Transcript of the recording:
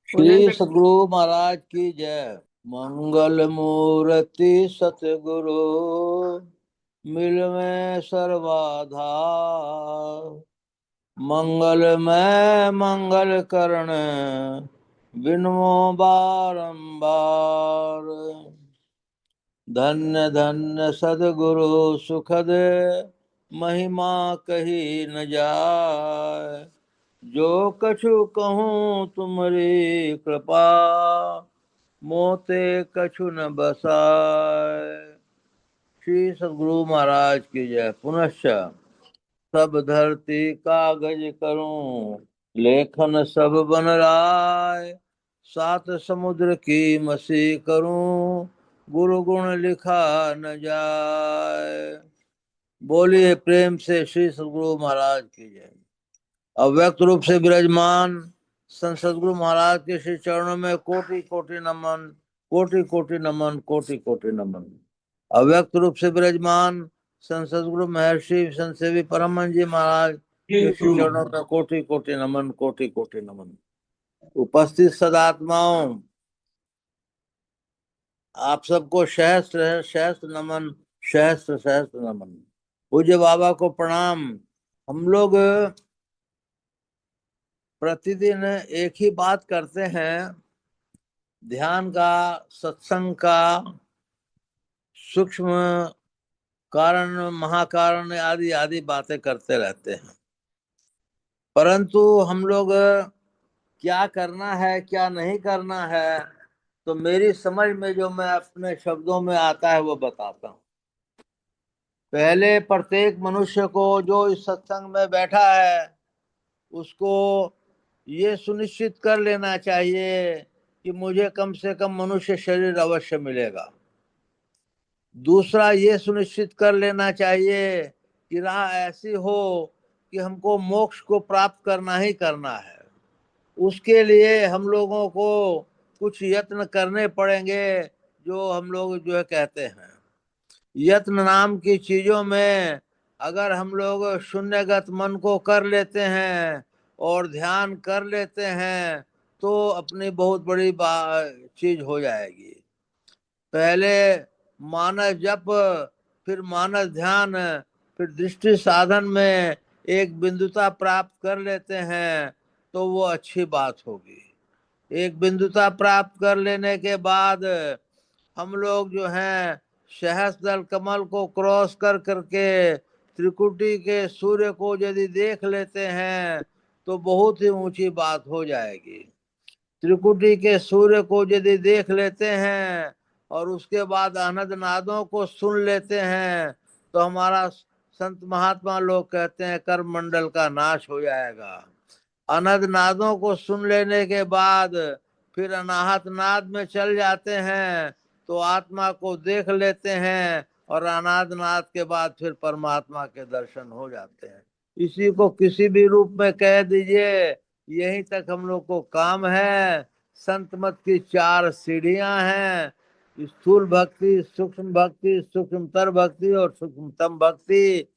श्री बोलेंगे। सद्गुरु महाराज की जय। मंगल मूर्ति सतगुरु मिल में सर्वाधार। मंगल में मंगल करण बिनमो बारंबार। धन्य धन्य सद्गुरु सुखद महिमा कही न जाय। जो कछु कहूँ तुमरी कृपा मोते कछु न बसाए। श्री सद्गुरु महाराज की जय। पुनश्च सब धरती कागज करूं लेखन सब बन राय। सात समुद्र की मसी करूं गुरु गुण लिखा न जाए। बोलिए प्रेम से श्री सद्गुरु महाराज की जय। अव्यक्त रूप से विराजमान संत सद्गुरु महाराज के श्री चरणों में कोटि कोटि नमन, कोटि कोटि नमन, कोटि कोटि नमन। अव्यक्त रूप से विराजमान संत सद्गुरु महर्षि संत सेवी परमहंस जी महाराज के श्री चरणों में कोटि कोटि नमन, कोटि कोटि नमन। उपस्थित सदात्माओं, आप सबको सहस्त्र सहस्त्र नमन, सहस्त्र सहस्त्र नमन। पूज्य बाबा को प्रणाम। हम लोग प्रतिदिन एक ही बात करते हैं, ध्यान का, सत्संग का, सूक्ष्म कारण महाकारण आदि आदि बातें करते रहते हैं। परंतु हम लोग क्या करना है क्या नहीं करना है, तो मेरी समझ में जो मैं अपने शब्दों में आता है वो बताता हूँ। पहले प्रत्येक मनुष्य को जो इस सत्संग में बैठा है उसको ये सुनिश्चित कर लेना चाहिए कि मुझे कम से कम मनुष्य शरीर अवश्य मिलेगा। दूसरा ये सुनिश्चित कर लेना चाहिए कि राह ऐसी हो कि हमको मोक्ष को प्राप्त करना ही करना है। उसके लिए हम लोगों को कुछ यत्न करने पड़ेंगे, जो हम लोग जो है कहते हैं यत्न नाम की चीजों में। अगर हम लोग शून्यगत मन को कर लेते हैं और ध्यान कर लेते हैं तो अपनी बहुत बड़ी चीज हो जाएगी। पहले मानस जप, फिर मानस ध्यान, फिर दृष्टि साधन में एक बिंदुता प्राप्त कर लेते हैं तो वो अच्छी बात होगी। एक बिंदुता प्राप्त कर लेने के बाद हम लोग जो हैं सहस्त्रदल कमल को क्रॉस कर करके त्रिकुटी के सूर्य को यदि देख लेते हैं तो बहुत ही ऊंची बात हो जाएगी। त्रिकुटी के सूर्य को यदि देख लेते हैं और उसके बाद अनंत नादों को सुन लेते हैं तो हमारा संत महात्मा लोग कहते हैं कर्म मंडल का नाश हो जाएगा। अनंत नादों को सुन लेने के बाद फिर अनाहत नाद में चल जाते हैं तो आत्मा को देख लेते हैं और अनाहत नाद के बाद फिर परमात्मा के दर्शन हो जाते हैं। इसी को किसी भी रूप में कह दीजिए, यहीं तक हम लोग को काम है। संत मत की चार सीढ़ियां हैं, स्थूल भक्ति, सूक्ष्म भक्ति, सूक्ष्मतर भक्ति और सूक्ष्मतम भक्ति।